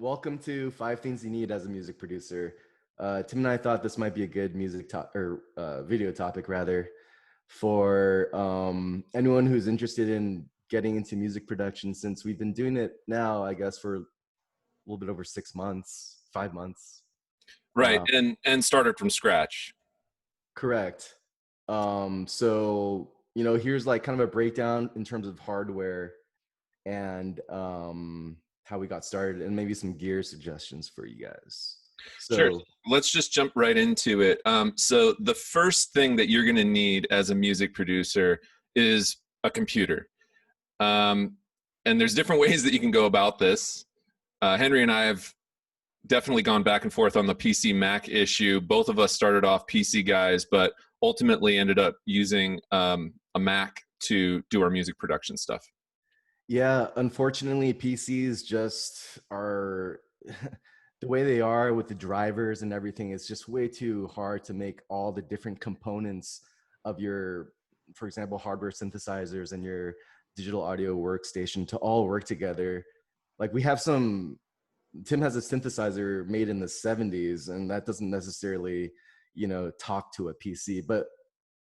welcome to Five Things You Need as a Music Producer. Tim and I thought this might be a good video topic rather, for anyone who's interested in getting into music production, since we've been doing it now, I guess, for a little bit over 6 months, 5 months. Right, and started from scratch. Correct. So, here's like kind of a breakdown in terms of hardware and how we got started, and maybe some gear suggestions for you guys. Sure. So Let's just jump right into it. So the first thing that you're going to need as a music producer is a computer. And there's different ways that you can go about this. Henry and I have definitely gone back and forth on the PC Mac issue. Both of us started off PC guys, but ultimately ended up using a Mac to do our music production stuff. yeah, unfortunately, PCs just are the way they are with the drivers and everything. It's just way too hard to make all the different components of your, for example, hardware synthesizers and your digital audio workstation to all work together. Like Tim has a synthesizer made in the 70s, and that doesn't necessarily, talk to a PC. But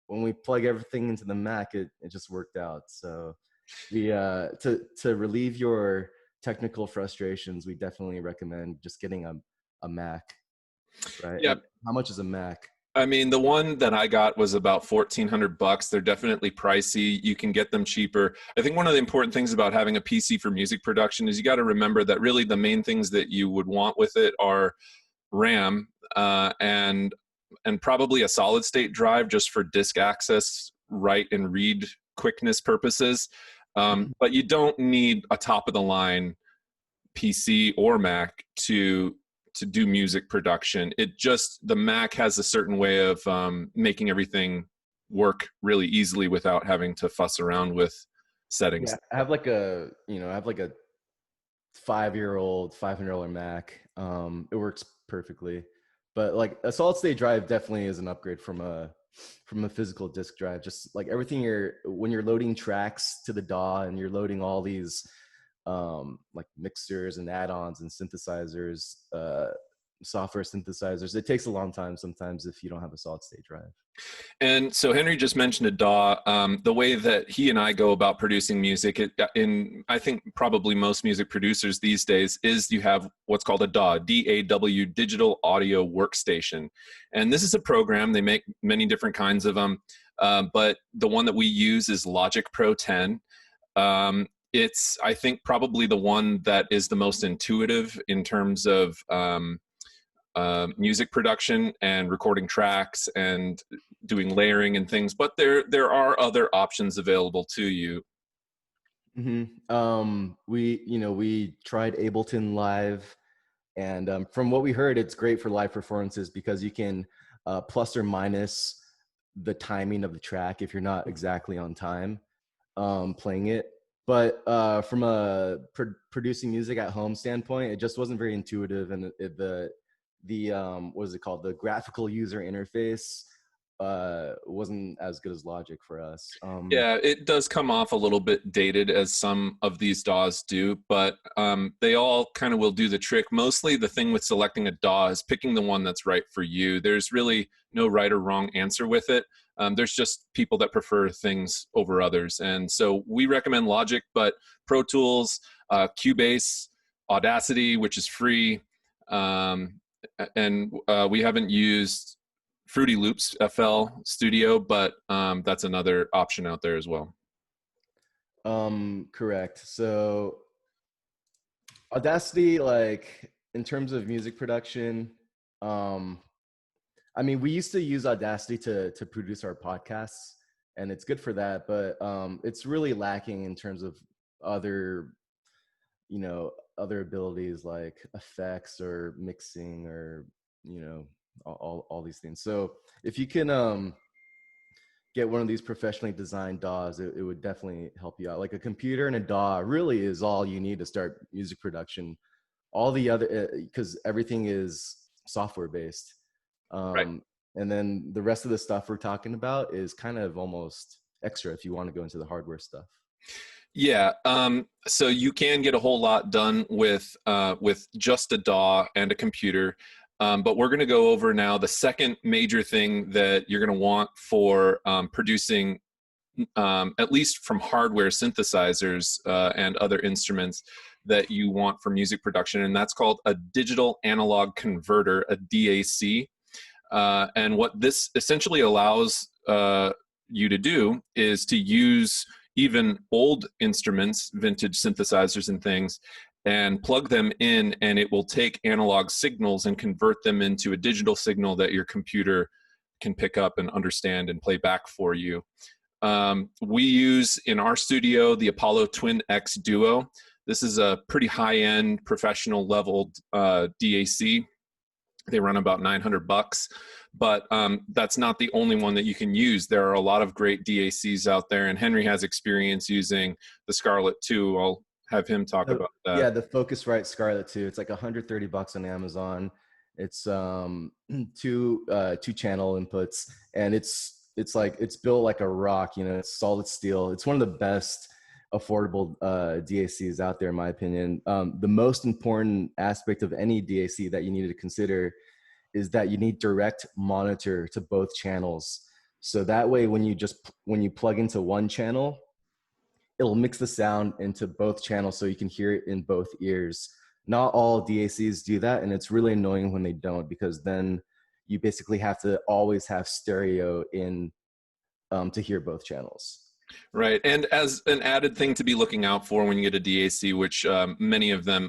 when we plug everything into the Mac, it just worked out. So to relieve your technical frustrations, we definitely recommend just getting a Mac, right? Yeah. And how much is a Mac? I mean, the one that I got was about $1,400. They're definitely pricey. You can get them cheaper. I think one of the important things about having a PC for music production is you got to remember that really the main things that you would want with it are RAM and probably a solid state drive just for disk access, write and read quickness purposes. But you don't need a top of the line PC or Mac to do music production. The Mac has a certain way of making everything work really easily without having to fuss around with settings. Yeah, I have like a 5-year-old $500 Mac. It works perfectly, but like a solid state drive definitely is an upgrade from a physical disk drive. Just like everything, when you're loading tracks to the DAW and you're loading all these like mixers and add-ons and synthesizers, software synthesizers, it takes a long time sometimes if you don't have a solid state drive. And so Henry just mentioned a DAW. The way that he and I go about producing music, I think probably most music producers these days, is you have what's called a DAW, D-A-W, Digital Audio Workstation. And this is a program. They make many different kinds of them, but the one that we use is Logic Pro 10. It's, I think, probably the one that is the most intuitive in terms of music production and recording tracks and doing layering and things, but there are other options available to you. We tried Ableton Live, and from what we heard, it's great for live performances because you can plus or minus the timing of the track if you're not exactly on time playing it. But from a producing music at home standpoint, it just wasn't very intuitive, and the what is it called, the graphical user interface wasn't as good as Logic for us. Yeah, it does come off a little bit dated, as some of these DAWs do, but they all kind of will do the trick. Mostly the thing with selecting a DAW is picking the one that's right for you. There's really no right or wrong answer with it. There's just people that prefer things over others. And so we recommend Logic, but Pro Tools, Cubase, Audacity, which is free, and we haven't used Fruity Loops FL Studio, but that's another option out there as well. Correct. So Audacity, like in terms of music production, I mean, we used to use Audacity to produce our podcasts, and it's good for that, but it's really lacking in terms of other abilities like effects or mixing or all these things. So if you can get one of these professionally designed DAWs, it would definitely help you out. Like a computer and a DAW really is all you need to start music production. All the other, because everything is software based. Right. And then the rest of the stuff we're talking about is kind of almost extra if you want to go into the hardware stuff. Yeah, so you can get a whole lot done with just a DAW and a computer. But we're going to go over now the second major thing that you're going to want for producing, at least from hardware synthesizers and other instruments that you want for music production, and that's called a digital analog converter, a DAC. And what this essentially allows you to do is to use even old instruments, vintage synthesizers and things, and plug them in, and it will take analog signals and convert them into a digital signal that your computer can pick up and understand and play back for you. We use in our studio the Apollo Twin X Duo. This is a pretty high-end professional level DAC. They run about $900, but that's not the only one that you can use. There are a lot of great DACs out there, and Henry has experience using the Scarlett too. I'll have him talk about that. Yeah, the Focusrite Scarlett 2. It's like $130 on Amazon. It's two channel inputs, and it's built like a rock. You know, it's solid steel. It's one of the best affordable DACs out there, in my opinion. The most important aspect of any DAC that you need to consider is that you need direct monitor to both channels. So that way, when you plug into one channel, it'll mix the sound into both channels so you can hear it in both ears. Not all DACs do that, and it's really annoying when they don't, because then you basically have to always have stereo in to hear both channels. Right. And as an added thing to be looking out for when you get a DAC, which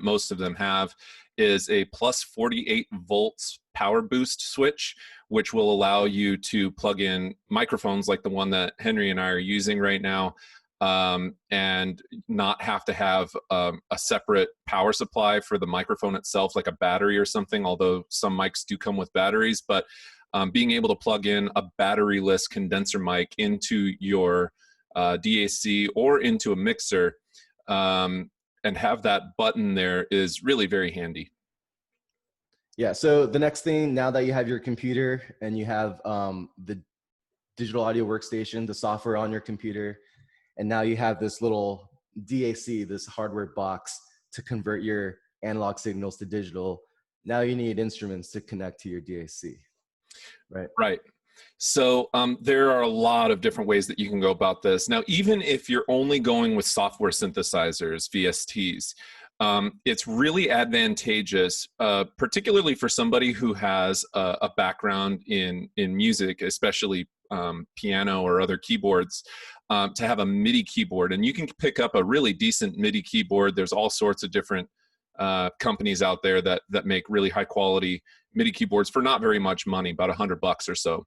most of them have, is a plus 48 volts power boost switch, which will allow you to plug in microphones like the one that Henry and I are using right now, and not have to have a separate power supply for the microphone itself, like a battery or something, although some mics do come with batteries. But being able to plug in a batteryless condenser mic into your DAC or into a mixer and have that button there is really very handy. Yeah, so the next thing, now that you have your computer and you have the Digital Audio Workstation, the software on your computer, and now you have this little DAC, this hardware box to convert your analog signals to digital, now you need instruments to connect to your DAC, right? Right. So there are a lot of different ways that you can go about this. Now, even if you're only going with software synthesizers, VSTs, it's really advantageous, particularly for somebody who has a background in music, especially piano or other keyboards, to have a MIDI keyboard. And you can pick up a really decent MIDI keyboard. There's all sorts of different companies out there that make really high quality MIDI keyboards for not very much money, about $100 or so.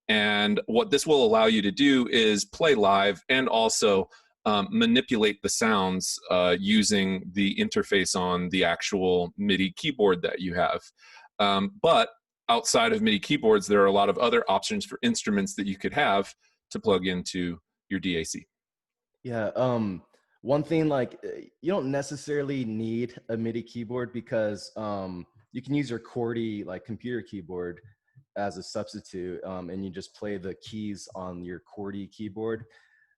And what this will allow you to do is play live and also manipulate the sounds using the interface on the actual MIDI keyboard that you have. But outside of MIDI keyboards, there are a lot of other options for instruments that you could have to plug into your DAC. Yeah, one thing, like, you don't necessarily need a MIDI keyboard, because you can use your QWERTY, like, computer keyboard as a substitute, and you just play the keys on your QWERTY keyboard.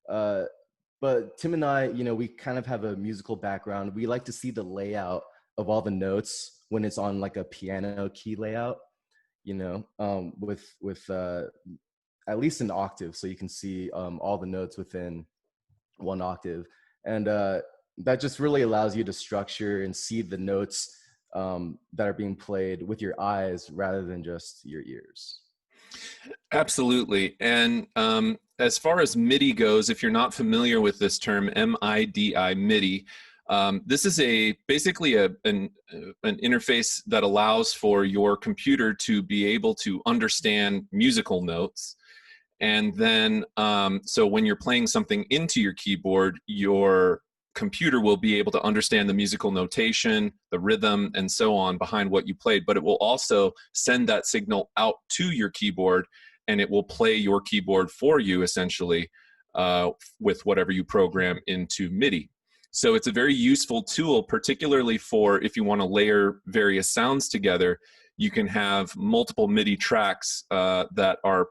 But Tim and I, you know, we kind of have a musical background. We like to see the layout of all the notes when it's on like a piano key layout, you know, with at least an octave, so you can see all the notes within one octave. And that just really allows you to structure and see the notes that are being played with your eyes rather than just your ears. Absolutely. And as far as MIDI goes, if you're not familiar with this term, MIDI, MIDI, this is basically an interface that allows for your computer to be able to understand musical notes. And then, so when you're playing something into your keyboard, your computer will be able to understand the musical notation, the rhythm, and so on behind what you played. But it will also send that signal out to your keyboard, and it will play your keyboard for you, essentially, with whatever you program into MIDI. So it's a very useful tool, particularly for if you want to layer various sounds together. You can have multiple MIDI tracks that are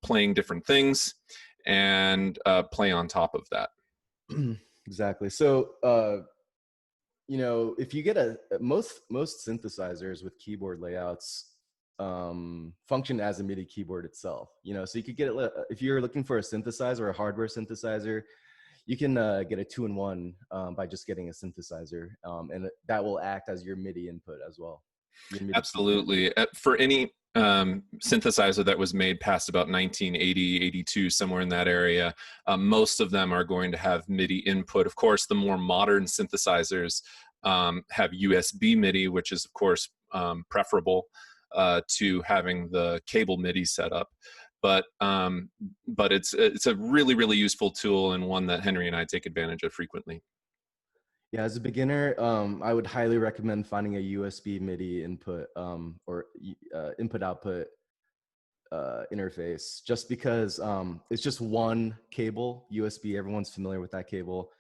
playing different things and play on top of that. Exactly. So, if you get most synthesizers with keyboard layouts function as a MIDI keyboard itself. So you could get it if you're looking for a synthesizer or a hardware synthesizer. You can get a 2-in-1 by just getting a synthesizer, and that will act as your MIDI input as well, your MIDI keyboard. Absolutely. For any synthesizer that was made past about 1980, 82, somewhere in that area, most of them are going to have MIDI input. Of course, the more modern synthesizers have USB MIDI, which is, of course, preferable to having the cable MIDI setup. But it's a really, really useful tool, and one that Henry and I take advantage of frequently. Yeah, as a beginner, I would highly recommend finding a USB MIDI input or input output interface, just because it's just one cable, USB. Everyone's familiar with that cable.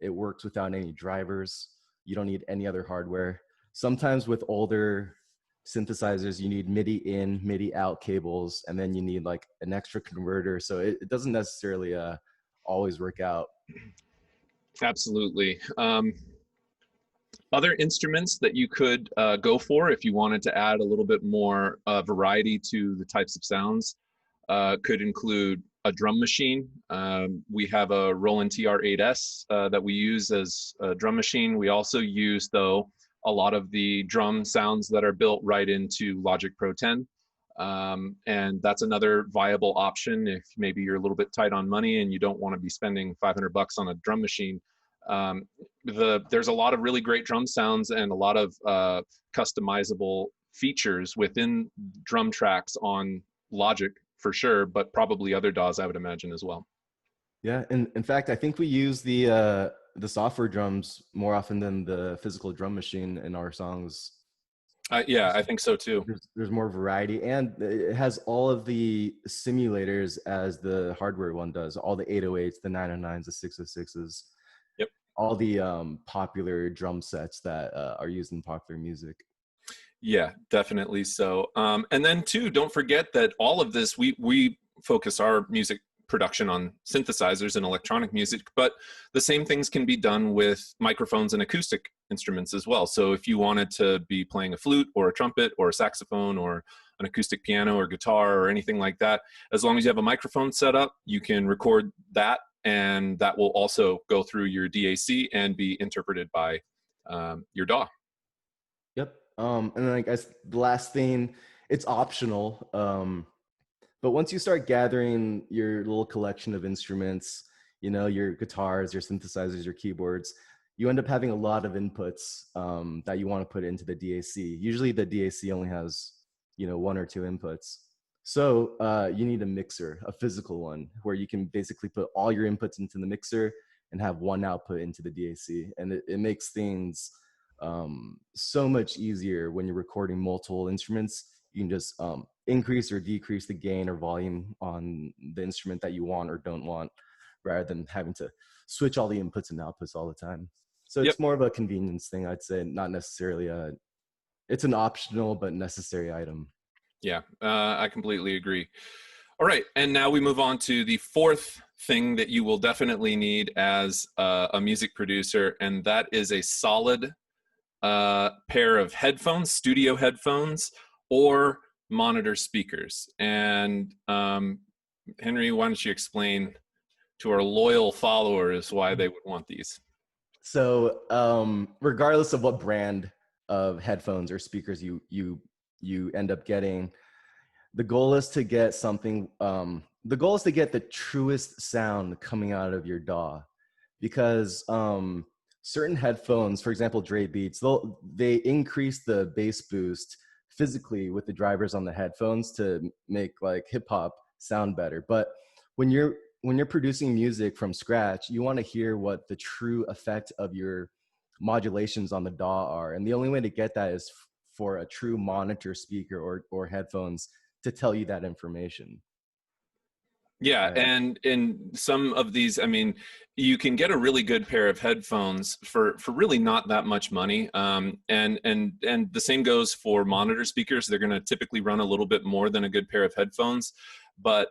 It works without any drivers. You don't need any other hardware. Sometimes with older synthesizers, you need MIDI in, MIDI out cables, and then you need like an extra converter. So it doesn't necessarily always work out. Absolutely. Other instruments that you could go for if you wanted to add a little bit more variety to the types of sounds could include a drum machine. We have a Roland TR-8S that we use as a drum machine. We also use, though, a lot of the drum sounds that are built right into Logic Pro 10. And that's another viable option if maybe you're a little bit tight on money and you don't want to be spending $500 on a drum machine. There's a lot of really great drum sounds and a lot of customizable features within drum tracks on Logic for sure, but probably other DAWs I would imagine as well. Yeah, and in fact, I think we use the software drums more often than the physical drum machine in our songs. Yeah, I think so too. There's more variety, and it has all of the simulators as the hardware one does. All the 808s, the 909s, the 606s. Yep. All the popular drum sets that are used in popular music. Yeah, definitely so. And then too, don't forget that all of this, we focus our music production on synthesizers and electronic music, but the same things can be done with microphones and acoustic instruments as well. So if you wanted to be playing a flute or a trumpet or a saxophone or an acoustic piano or guitar or anything like that, as long as you have a microphone set up, you can record that, and that will also go through your DAC and be interpreted by your DAW. Yep. And then I guess the last thing, it's optional. But once you start gathering your little collection of instruments, your guitars, your synthesizers, your keyboards, you end up having a lot of inputs that you want to put into the DAC. Usually the DAC only has, 1 or 2 inputs. So you need a mixer, a physical one, where you can basically put all your inputs into the mixer and have one output into the DAC. And it makes things so much easier when you're recording multiple instruments. You can just increase or decrease the gain or volume on the instrument that you want or don't want, rather than having to switch all the inputs and outputs all the time. So it's more of a convenience thing, I'd say, not necessarily it's an optional but necessary item. Yeah, I completely agree. All right, and now we move on to the fourth thing that you will definitely need as a music producer, and that is a solid pair of headphones, studio headphones, or monitor speakers. And Henry, why don't you explain to our loyal followers why they would want these? So regardless of what brand of headphones or speakers you end up getting, the goal is to get something, the goal is to get the truest sound coming out of your DAW, because certain headphones, for example, Dre Beats, they increase the bass boost physically with the drivers on the headphones to make like hip hop sound better. But when you're producing music from scratch, you want to hear what the true effect of your modulations on the DAW are. And the only way to get that is for a true monitor speaker or headphones to tell you that information. Yeah, and in some of these, I mean, you can get a really good pair of headphones for really not that much money. And the same goes for monitor speakers. They're going to typically run a little bit more than a good pair of headphones. but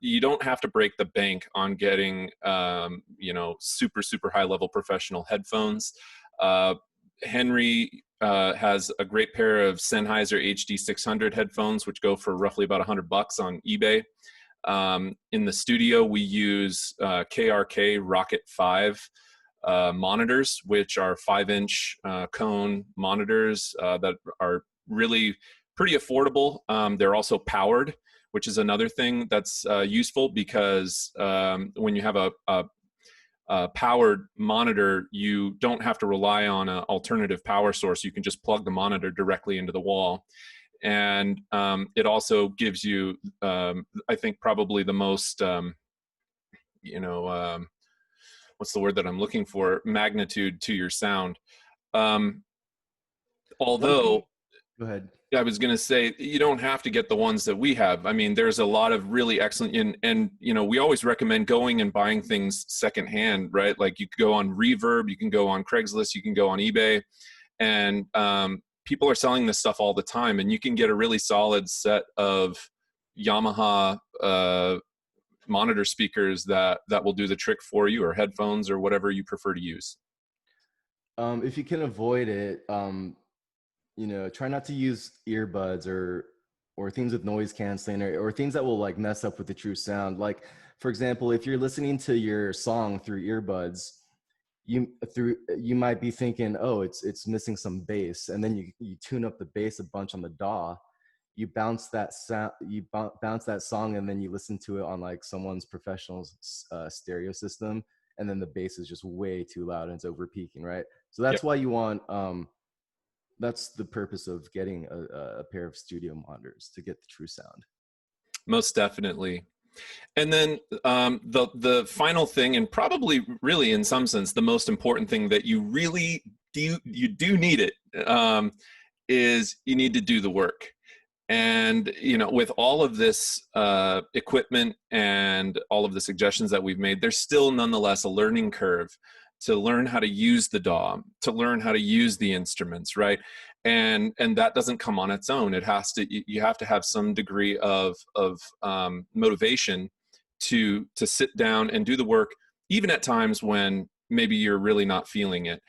you don't have to break the bank on getting you know, super high level professional headphones. Henry has a great pair of Sennheiser HD600 headphones, which go for roughly about $100 on eBay. In the studio, we use KRK Rocket 5 monitors, which are 5-inch cone monitors that are really pretty affordable. They're also powered, which is another thing that's useful, because when you have a powered monitor, you don't have to rely on an alternative power source. You can just plug the monitor directly into the wall. And it also gives you, I think, probably the most, you know, what's the word that I'm looking for? Magnitude to your sound. Although, Go ahead. I was going to say, you don't have to get the ones that we have. I mean, there's a lot of really excellent, and you know, we always recommend going and buying things secondhand, right? Like you can go on Reverb, you can go on Craigslist, you can go on eBay, and people are selling this stuff all the time, and you can get a really solid set of Yamaha monitor speakers that will do the trick for you, or headphones, or whatever you prefer to use. If you can avoid it, you know, try not to use earbuds or things with noise canceling, or things that will like mess up with the true sound. Like, for example, if you're listening to your song through earbuds, you might be thinking, oh, it's missing some bass, and then you tune up the bass a bunch on the DAW. You bounce that sound, bounce that song, and then you listen to it on like someone's professional stereo system, and then the bass is just way too loud and it's over peaking, right? So that's Yep. why you want that's the purpose of getting a pair of studio monitors, to get the true sound. Most definitely. And then the final thing, and probably really in some sense the most important thing that you really do need it, is you need to do the work. And you know, with all of this equipment and all of the suggestions that we've made, there's still nonetheless a learning curve to learn how to use the DAW, to learn how to use the instruments, right? And that doesn't come on its own. It has to, you have to have some degree of motivation to sit down and do the work, even at times when maybe you're really not feeling it.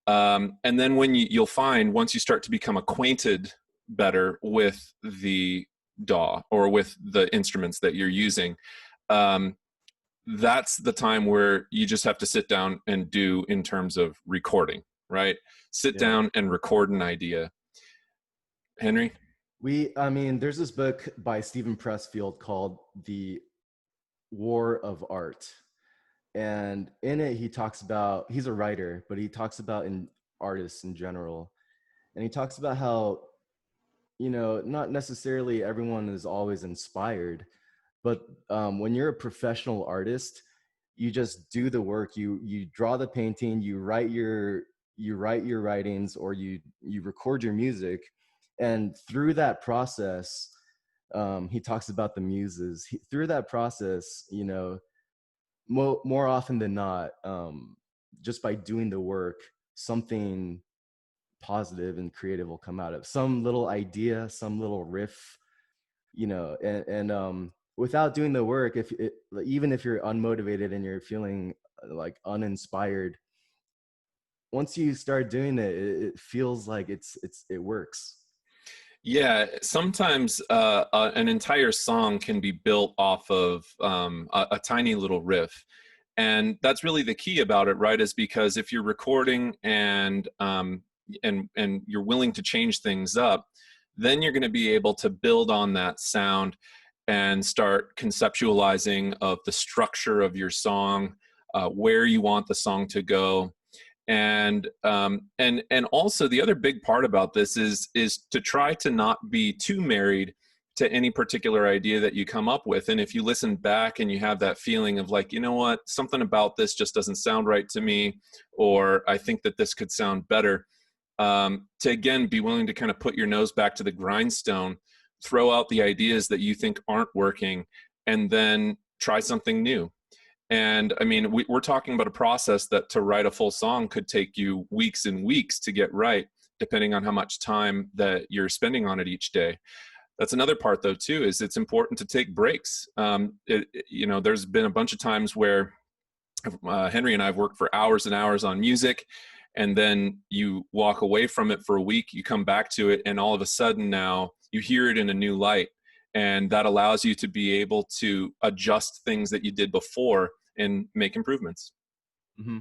And then when you'll find, once you start to become acquainted better with the DAW or with the instruments that you're using, that's the time where you just have to sit down and do, in terms of recording, right? Sit down and record an idea. Henry? I mean, there's this book by Stephen Pressfield called The War of Art. And in it, he talks about, he's a writer, but he talks about artists in general. And he talks about how, you know, not necessarily everyone is always inspired, but when you're a professional artist, you just do the work. You draw the painting, you write your writings, or you record your music, and through that process, he talks about the muses. Through that process, you know, more often than not, just by doing the work, something positive and creative will come out of some little idea, some little riff, you know. And without doing the work, even if you're unmotivated and you're feeling like uninspired, once you start doing it, it feels like it works. Yeah, sometimes an entire song can be built off of a tiny little riff. And that's really the key about it, right? Is because if you're recording and you're willing to change things up, then you're going to be able to build on that sound and start conceptualizing of the structure of your song, where you want the song to go. And also the other big part about this is to try to not be too married to any particular idea that you come up with. And if you listen back and you have that feeling of like, you know what, something about this just doesn't sound right to me, or I think that this could sound better, to again be willing to kind of put your nose back to the grindstone, throw out the ideas that you think aren't working, and then try something new. And I mean, we're talking about a process that to write a full song could take you weeks and weeks to get right, depending on how much time that you're spending on it each day. That's another part though too, is it's important to take breaks. You know, there's been a bunch of times where Henry and I have worked for hours and hours on music, and then you walk away from it for a week, you come back to it, and all of a sudden now you hear it in a new light. And that allows you to be able to adjust things that you did before and make improvements. Mm-hmm.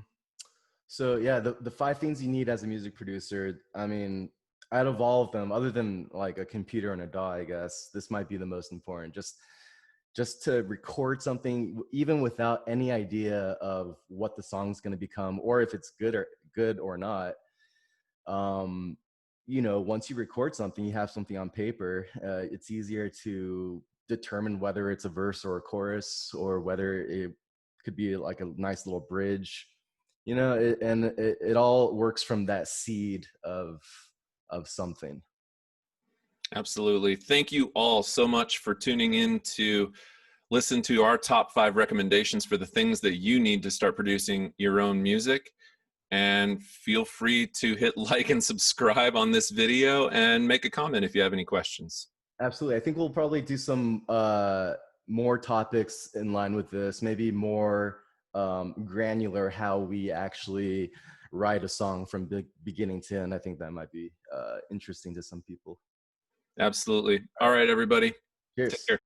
So yeah, the five things you need as a music producer, I mean, out of all of them, other than like a computer and a DAW, I guess, this might be the most important. Just to record something, even without any idea of what the song's going to become, or if it's good or not. Um, you know, once you record something, you have something on paper. It's easier to determine whether it's a verse or a chorus, or whether it could be like a nice little bridge. You know, it all works from that seed of something. Absolutely. Thank you all so much for tuning in to listen to our top 5 recommendations for the things that you need to start producing your own music. And feel free to hit like and subscribe on this video and make a comment if you have any questions. Absolutely. I think we'll probably do some more topics in line with this, maybe more granular, how we actually write a song from beginning to end. I think that might be interesting to some people. Absolutely. All right, everybody. Take Cheers. care.